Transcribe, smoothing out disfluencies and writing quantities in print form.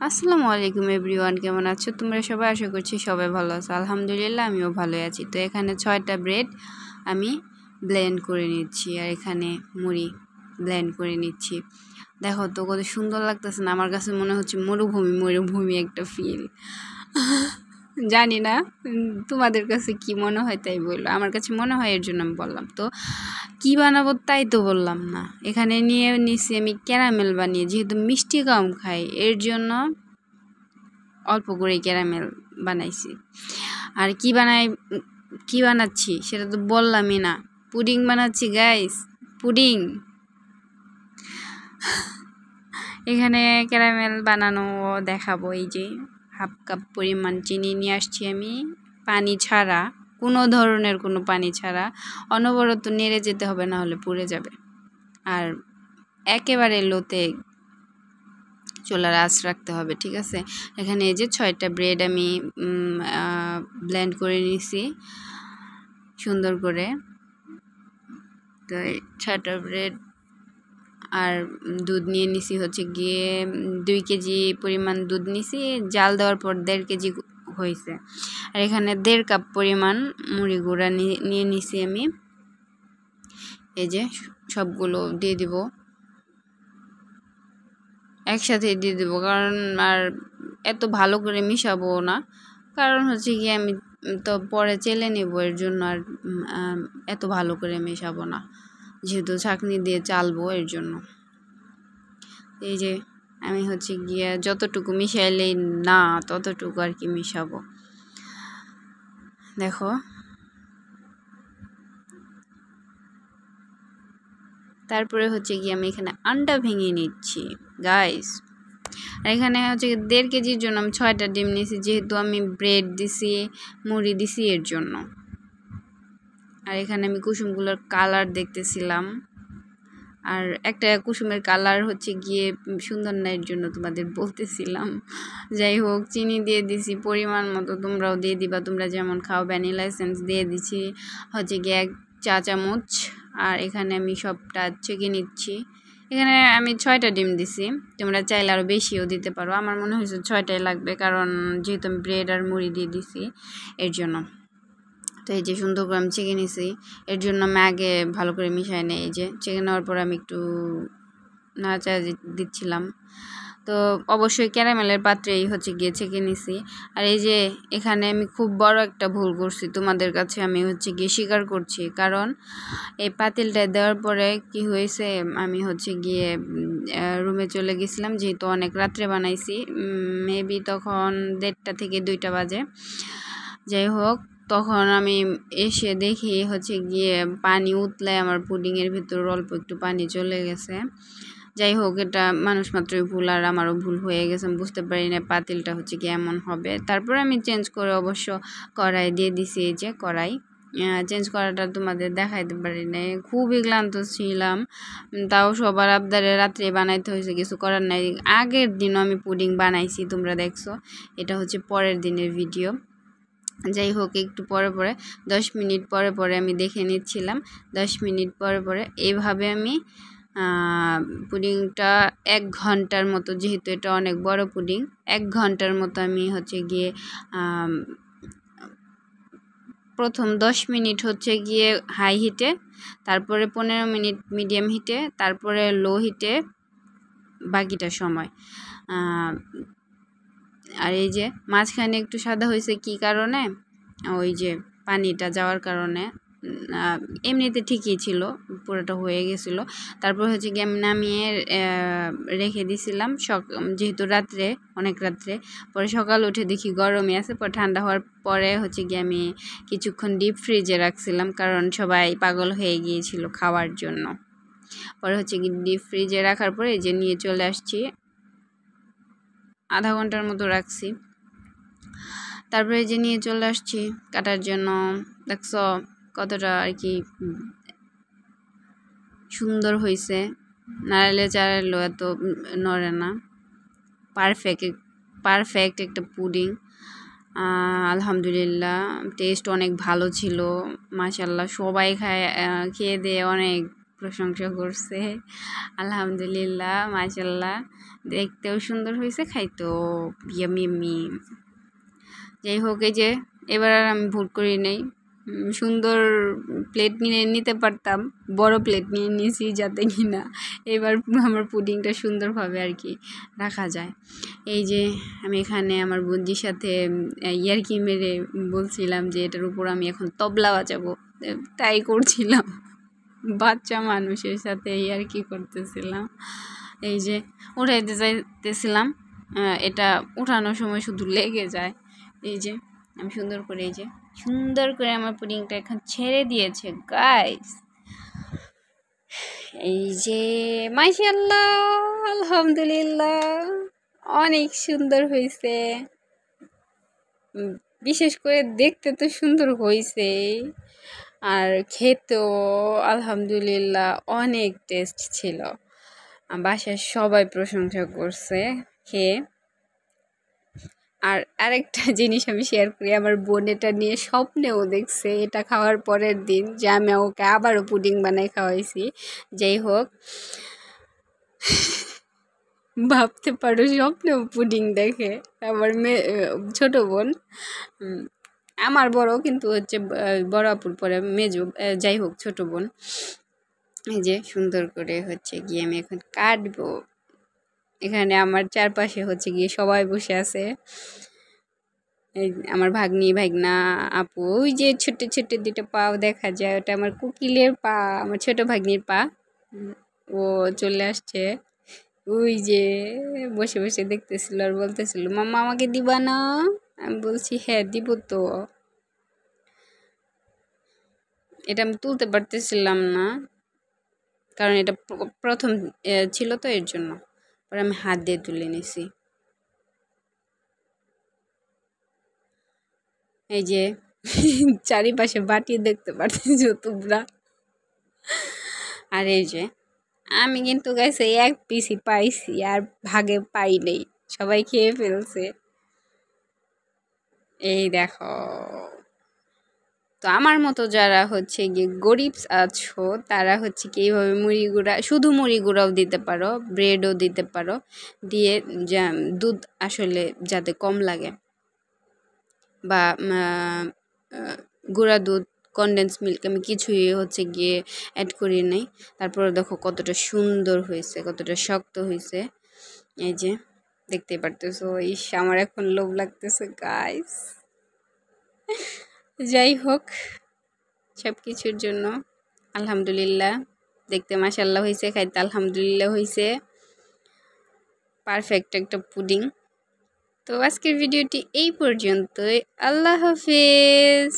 আসসালামু আলাইকুম এভরিওয়ান, কেমন আছো তোমরা সবাই? আশা করছি সবাই ভালো আছো। আলহামদুলিল্লাহ আমিও ভালোই আছি। তো এখানে 6টা ব্রেড আমি ব্লেন্ড করে নিচ্ছি, আর এখানে মুড়ি ব্লেন্ড করে নিচ্ছি। দেখো তো কত সুন্দর লাগতেছে না? আমার কাছে মনে হচ্ছে মরুভূমি মরুভূমি একটা ফিল। জানি না তোমাদের কাছে কি মনে হয়, তাই বললো। আমার কাছে মনে হয়, এর জন্য আমি বললাম। তো কি বানাবো তাই তো বললাম না। এখানে নিয়ে নিছি আমি ক্যারামেল বানিয়ে, যেহেতু মিষ্টি কম খাই এর জন্য অল্প করে ক্যারামেল বানাইছি। আর কি বানাচ্ছি সেটা তো বললামই না। পুডিং বানাচ্ছি গাইস, পুডিং। এখানে ক্যারামেল বানানো দেখাবো। এই যে হাফ কাপ পরিমাণ চিনি নিয়ে আসছি আমি, পানি ছাড়া, কোনো ধরনের কোনো পানি ছাড়া। অনবরত নেড়ে যেতে হবে, না হলে পুড়ে যাবে। আর একেবারে লোতে চুলার আঁচ রাখতে হবে, ঠিক আছে? এখানে এই যে 6টা ব্রেড আমি ব্লেন্ড করে নিছি সুন্দর করে। তো 6টা ব্রেড আর দুধ নিয়ে নিছি হচ্ছে গিয়ে 2 কেজি পরিমাণ দুধ নিছি। জাল দেওয়ার পর 1.5 কেজি হয়েছে। আর এখানে 1.5 কাপ পরিমাণ মুড়ি গুঁড়া নিয়ে নিছি আমি। এই যে সবগুলো দিয়ে দিব, একসাথে দিয়ে দেবো, কারণ আর এত ভালো করে মিশাবো না। কারণ হচ্ছে কি আমি তো পরে চেলে নেব, এর জন্য আর এত ভালো করে মেশাবো না, যেহেতু ছাঁকনি দিয়ে চালবো এর জন্য। এই যে আমি হচ্ছে গিয়ে যতটুকু মিশাইলেই না ততটুকু আর কি মিশাবো। দেখো, তারপরে হচ্ছে গিয়ে আমি এখানে আন্ডা ভেঙে নিচ্ছি গাইস। আর এখানে হচ্ছে 1.5 কেজির জন্য আমি 6টা ডিম নিয়েছি, যেহেতু আমি ব্রেড দিছি মুড়ি দিছি এর জন্য। আর এখানে আমি কুসুমগুলোর কালার দেখতেছিলাম, আর একটা কুসুমের কালার হচ্ছে গিয়ে সুন্দর না, এর জন্য তোমাদের বলতেছিলাম। যাই হোক, চিনি দিয়ে দিছি পরিমাণ মতো, তোমরাও দিয়ে দিবা তোমরা যেমন খাও। ভ্যানিলা এসেন্স দিয়ে দিছি হচ্ছে গিয়ে 1 চা চামচ। আর এখানে আমি সবটা ছেঁকে নিচ্ছি। এখানে আমি 6টা ডিম দিছি, তোমরা চাইলে আরও বেশিও দিতে পারো। আমার মনে হয়েছে 6টাই লাগবে, কারণ যেহেতু আমি ব্রেড আর মুড়ি দিয়ে দিছি এর জন্য। তো এই যে সুন্দর করে আমি ছেঁকে নিছি, এর জন্য আমি আগে ভালো করে মিশাই নেই। এই যে ছেঁকে নেওয়ার পর আমি একটু নাড়াচাড়া দিচ্ছিলাম। তো অবশ্যই ক্যারামেলের পাত্রেই হচ্ছে গিয়ে ছেঁকে নিছি। আর এই যে এখানে আমি খুব বড় একটা ভুল করছি, তোমাদের কাছে আমি হচ্ছে গিয়ে স্বীকার করছি। কারণ এই পাতিলটা দেওয়ার পরে কি হয়েছে, আমি হচ্ছে গিয়ে রুমে চলে গেছিলাম, যেহেতু অনেক রাত্রে বানাইছি, মেবি তখন 1:30 থেকে 2টা বাজে। যাই হোক, তখন আমি এসে দেখি হচ্ছে গিয়ে পানি উতলায় আমার পুডিংয়ের ভিতর অল্প একটু পানি চলে গেছে। যাই হোক, এটা মানুষ মাত্রই ভুল, আর আমারও ভুল হয়ে গেছে। আমি বুঝতে পারি না পাতিলটা হচ্ছে কি এমন হবে। তারপর আমি চেঞ্জ করে অবশ্য কড়াই দিয়ে দিছি। এই যে কড়াই চেঞ্জ করাটা তোমাদের দেখাইতে পারি না, খুবই ক্লান্ত ছিলাম। তাও সবার আবদারে রাত্রে বানাইতে হয়েছে, কিছু করার নাই। আগের দিনও আমি পুডিং বানাইছি, তোমরা দেখছো। এটা হচ্ছে পরের দিনের ভিডিও। যাই হোক, একটু পরে 10 মিনিট পরে আমি দেখে নিচ্ছিলাম। 10 মিনিট পরে এইভাবে আমি পুডিংটা 1 ঘন্টার মতো, যেহেতু এটা অনেক বড় পুডিং, 1 ঘন্টার মতো আমি হচ্ছে গিয়ে প্রথম 10 মিনিট হচ্ছে গিয়ে হাই হিটে, তারপরে 15 মিনিট মিডিয়াম হিটে, তারপরে লো হিটে বাকিটা সময়। আর এই যে মাঝখানে একটু সাদা হয়েছে কি কারণে, ওই যে পানিটা যাওয়ার কারণে। এমনিতে ঠিকই ছিল, পুরোটা হয়ে গেছিলো। তারপর হচ্ছে গিয়ে আমি নামিয়ে রেখে দিছিলাম, যেহেতু রাত্রে, অনেক রাত্রে। পরে সকাল উঠে দেখি গরমই আছে। পরে ঠান্ডা হওয়ার পরে হচ্ছে গিয়ে আমি কিছুক্ষণ ডিপ ফ্রিজে রাখছিলাম, কারণ সবাই পাগল হয়ে গিয়েছিল খাওয়ার জন্য। পরে হচ্ছে কি ডিপ ফ্রিজে রাখার পরে যে নিয়ে চলে আসছি, আধা ঘন্টার মতো রাখছি। তারপরে যে নিয়ে চলে আসছি কাটার জন্য। দেখছো কতটা আর কি সুন্দর হয়েছে, নাড়ালে চাড়ালো এত নড়ে না। পারফেক্ট একটা পুডিং। আলহামদুলিল্লাহ, টেস্ট অনেক ভালো ছিল মাশাআল্লাহ। সবাই খেয়ে দিয়ে অনেক প্রশংসা করছে। আলহামদুলিল্লাহ, মাশাআল্লাহ, দেখতেও সুন্দর হয়েছে, খাইতেও ইয়ামি ইয়ামি। যাই হোক, এই যে এবার আর আমি ভুল করি নাই, সুন্দর প্লেট নিয়ে নিতে পারতাম, বড় প্লেট নিয়ে নিয়েছি যাতে কিনা এবার আমার পুডিংটা সুন্দরভাবে আর কি রাখা যায়। এই যে আমি এখানে আমার বন্ধুর সাথে ইয়ার্কি মেরে বলছিলাম যে এটার উপর আমি এখন তবলা বাজাবো, তাই করছিলাম, বাচ্চা মানুষের সাথে ইয়ার্কি করতেছিলাম। এই যে উঠাইতে যাইতেছিলাম, এটা উঠানোর সময় শুধু লেগে যায়। এই যে আমি সুন্দর করে আমার পুডিংটা এখন ছেড়ে দিয়েছে গাইস। এই যে মাশাআল্লাহ, আলহামদুলিল্লাহ, অনেক সুন্দর হয়েছে। বিশেষ করে দেখতে তো সুন্দর হয়েছে, আর খেতেও আলহামদুলিল্লাহ অনেক টেস্ট ছিল। বাসার সবাই প্রশংসা করছে খেয়ে। আর আরেকটা জিনিস আমি শেয়ার করি, আমার বোন এটা নিয়ে স্বপ্নেও দেখছে এটা খাওয়ার পরের দিন যে আমি ওকে আবারও পুডিং বানাই খাওয়াইছি। যাই হোক, ভাবতে পারো স্বপ্নেও পুডিং দেখে আমার ছোট বোন, আমার বড় কিন্তু হচ্ছে বড় আপুর পরে মেজো, যাই হোক ছোট বোন। এই যে সুন্দর করে হচ্ছে গিয়ে আমি এখন কাটবো। এখানে আমার চারপাশে হচ্ছে গিয়ে সবাই বসে আছে, আমার ভাগ্নি, ভাগনা, আপু। ওই যে ছোট্ট ছোট্ট দুটো পাও দেখা যায়, ওটা আমার কোকিলের পা, আমার ছোট ভাগ্নির পা। ও চলে আসছে, ওই যে বসে বসে দেখতেছিল আর বলতেছিল মাম্মা আমাকে দিবা না? আমি বলছি হ্যাঁ দিব তো। এটা আমি তুলতে পারতেছিলাম না, কারণ এটা প্রথম ছিল তো, এর জন্য। পরে আমি হাত দিয়ে তুলে নিছি। এই যে চারিপাশে বাটি দেখতে পারতেছ তোমরা। আর এই যে আমি কিন্তু গাইছে এক পিসই পাইছি, আর ভাগে পাই নেই, সবাই খেয়ে ফেলছে। এই দেখো, তো আমার মতো যারা হচ্ছে গিয়ে গরিব আছো, তারা হচ্ছে কি এইভাবে মুড়ি গুঁড়া, শুধু মুড়ি গুঁড়াও দিতে পারো, ব্রেডও দিতে পারো, দিয়ে দুধ আসলে যাতে কম লাগে, বা গুঁড়া দুধ, কনডেন্স মিল্ক, আমি কিছুই হচ্ছে গিয়ে অ্যাড করি নাই। তারপরে দেখো কতটা সুন্দর হয়েছে, কতটা শক্ত হয়েছে। এই যে দেখতে পারতেছো, ইস আমার এখন লোভ লাগতেছে গাইস। যাই হোক, সব কিছুর জন্য আলহামদুলিল্লাহ। দেখতে মাশাআল্লাহ হয়েছে, খাইতে আলহামদুলিল্লাহ হয়েছে, পারফেক্ট একটা পুডিং। তো আজকের ভিডিওটি এই পর্যন্তই। আল্লাহ হাফেজ।